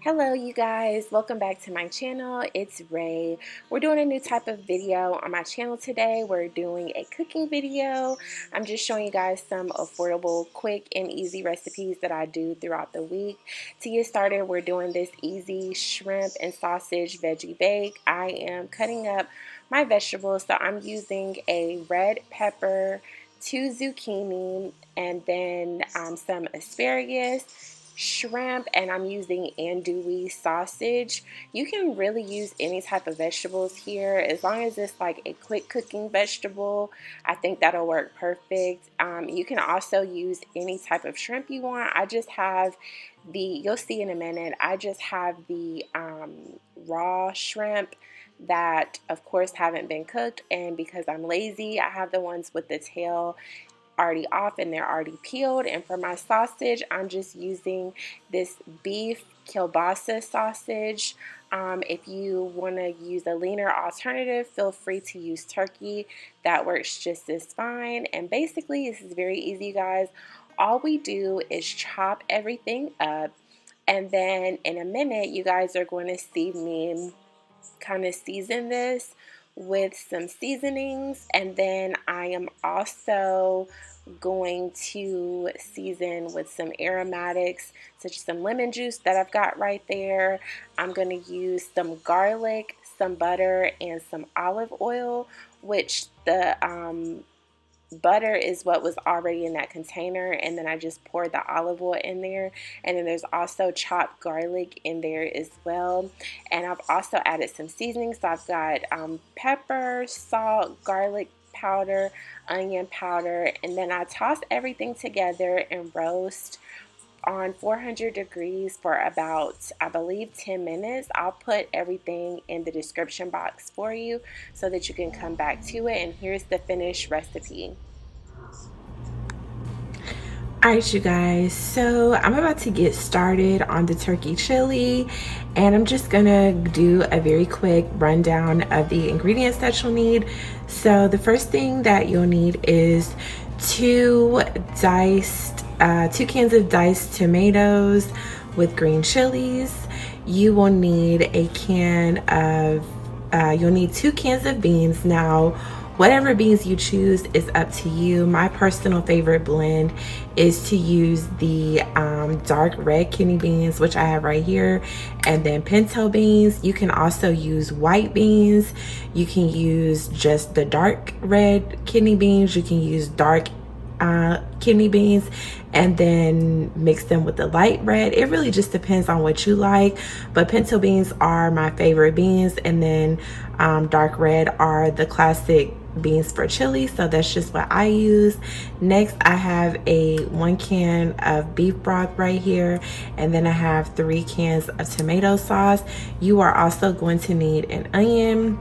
Hello you guys, welcome back to my channel. It's Ray. We're doing a new type of video on my channel today. We're doing a cooking video. I'm just showing you guys some affordable, quick and easy recipes that I do throughout the week. To get started, we're doing this easy shrimp and sausage veggie bake. I am cutting up my vegetables, so I'm using a red pepper, 2 zucchini, and then some asparagus, shrimp, and I'm using andouille sausage. You can really use any type of vegetables here as long as it's like a quick cooking vegetable. I think that'll work perfect. You can also use any type of shrimp you want. I just have you'll see in a minute, I just have the raw shrimp that of course haven't been cooked, and because I'm lazy, I have the ones with the tail already off and they're already peeled. And for my sausage, I'm just using this beef kielbasa sausage. If you want to use a leaner alternative, feel free to use turkey. That works just as fine. And basically, this is very easy, guys. All we do is chop everything up, and then in a minute, you guys are going to see me kind of season this with some seasonings, and then I am also going to season with some aromatics such as some lemon juice that I've got right there. I'm going to use some garlic, some butter, and some olive oil, which the butter is what was already in that container, and then I just poured the olive oil in there, and then there's also chopped garlic in there as well. And I've also added some seasonings, so I've got pepper, salt, garlic powder, onion powder, and then I toss everything together and roast on 400 degrees for about, I believe, 10 minutes. I'll put everything in the description box for you so that you can come back to it. And here's the finished recipe. Alright you guys, so I'm about to get started on the turkey chili, and I'm just gonna do a very quick rundown of the ingredients that you'll need. So the first thing that you'll need is two cans of diced tomatoes with green chilies. You will need a can of you'll need 2 cans of beans. Now, whatever beans you choose is up to you. My personal favorite blend is to use the dark red kidney beans, which I have right here, and then pinto beans. You can also use white beans. You can use just the dark red kidney beans. You can use dark kidney beans and then mix them with the light red. It really just depends on what you like, but pinto beans are my favorite beans, and then dark red are the classic beans for chili, so that's just what I use. Next, I have a 1 can of beef broth right here, and then I have 3 cans of tomato sauce. You are also going to need an onion.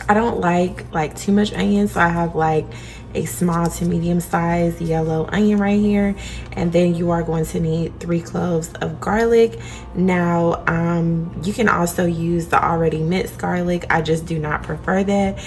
I don't like too much onion, so I have like a small to medium size yellow onion right here, and then you are going to need 3 cloves of garlic. Now you can also use the already minced garlic. I just do not prefer that.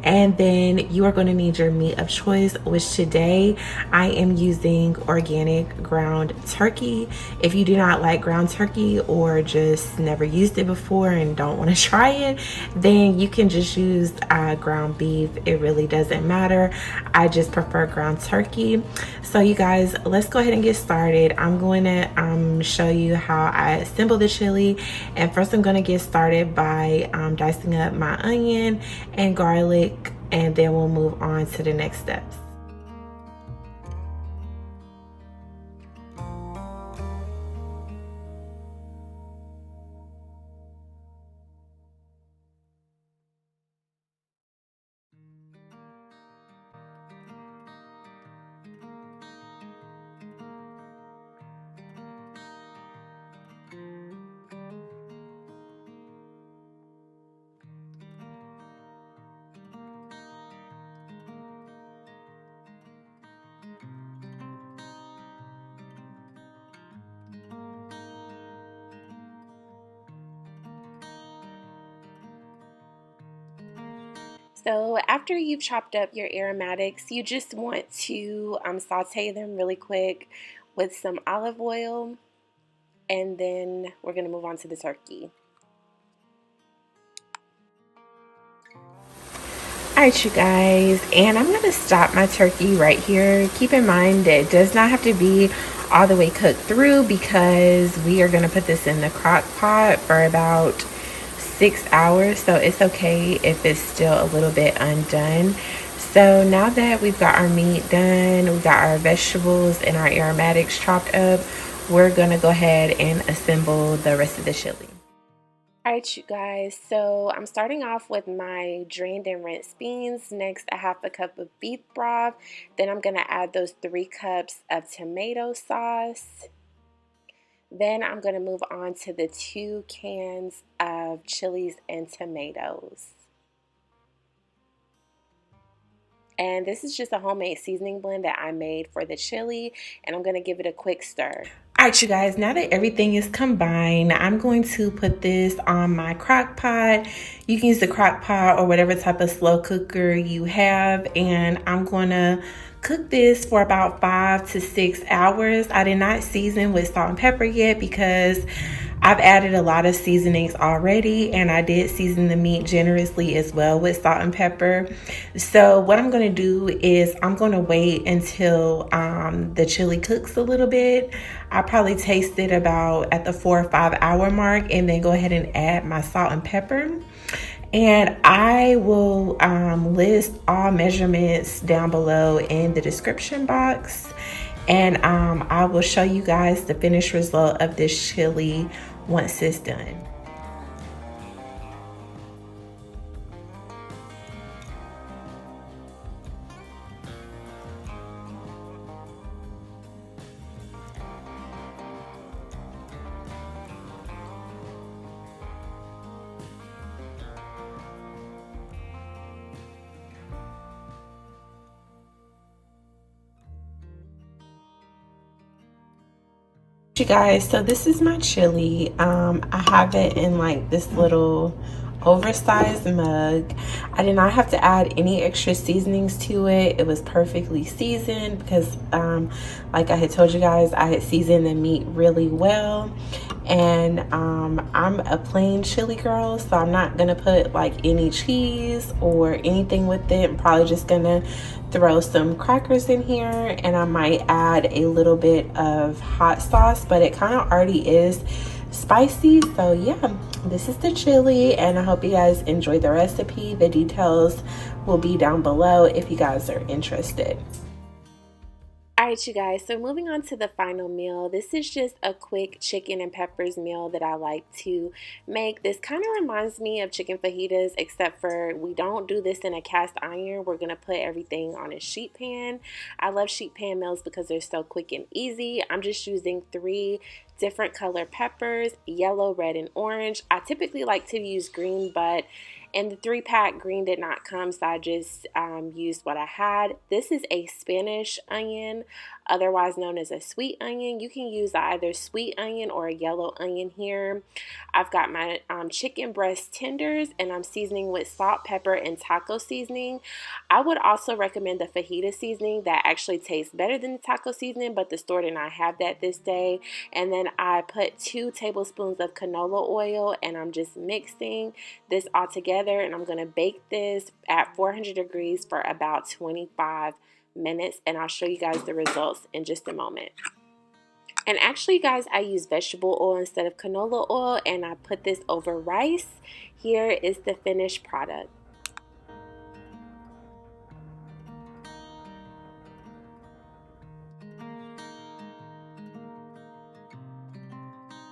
And then you are going to need your meat of choice, which today I am using organic ground turkey. If you do not like ground turkey or just never used it before and don't want to try it, then you can just use ground beef. It really doesn't matter. I just prefer ground turkey. So you guys, let's go ahead and get started. I'm going to show you how I assemble the chili. And first I'm going to get started by dicing up my onion and garlic, and then we'll move on to the next steps. So after you've chopped up your aromatics, you just want to saute them really quick with some olive oil. and then we're going to move on to the turkey. Alright, you guys, and I'm going to stop my turkey right here. Keep in mind that it does not have to be all the way cooked through because we are going to put this in the crock pot for about 6 hours, so it's okay if it's still a little bit undone. So now that we've got our meat done, we got our vegetables and our aromatics chopped up, we're going to go ahead and assemble the rest of the chili. Alright, you guys, so I'm starting off with my drained and rinsed beans. Next, a half a cup of beef broth. Then I'm going to add those 3 cups of tomato sauce. Then I'm going to move on to the 2 cans of chilies and tomatoes. And this is just a homemade seasoning blend that I made for the chili, and I'm going to give it a quick stir. Alright, you guys, now that everything is combined, I'm going to put this on my crock pot. You can use the crock pot or whatever type of slow cooker you have, and I'm going to cook this for about 5 to 6 hours. I did not season with salt and pepper yet because I've added a lot of seasonings already, and I did season the meat generously as well with salt and pepper. So what I'm going to do is I'm going to wait until the chili cooks a little bit. I probably taste it about at the 4 or 5 hour mark, and then go ahead and add my salt and pepper. And I will list all measurements down below in the description box. And I will show you guys the finished result of this chili once it's done. You guys, so this is my chili. I have it in like this little oversized mug. I did not have to add any extra seasonings to it. It was perfectly seasoned because like I had told you guys, I had seasoned the meat really well. And I'm a plain chili girl, so I'm not gonna put like any cheese or anything with it. I'm probably just gonna throw some crackers in here, and I might add a little bit of hot sauce, but it kind of already is spicy. So yeah, this is the chili, and I hope you guys enjoy the recipe. The details will be down below if you guys are interested. Alright, you guys, so moving on to the final meal. This is just a quick chicken and peppers meal that I like to make. This kind of reminds me of chicken fajitas, except for we don't do this in a cast iron. We're going to put everything on a sheet pan. I love sheet pan meals because they're so quick and easy. I'm just using 3 different color peppers, yellow, red, and orange. I typically like to use green, but in the 3-pack, green did not come, so I just used what I had. This is a Spanish onion, otherwise known as a sweet onion. You can use either sweet onion or a yellow onion here. I've got my chicken breast tenders, and I'm seasoning with salt, pepper, and taco seasoning. I would also recommend the fajita seasoning. That actually tastes better than the taco seasoning, but the store did not have that this day. And then I put 2 tablespoons of canola oil, and I'm just mixing this all together, and I'm going to bake this at 400 degrees for about 25 minutes, and I'll show you guys the results in just a moment. And actually, guys, I use vegetable oil instead of canola oil, and I put this over rice. Here is the finished product.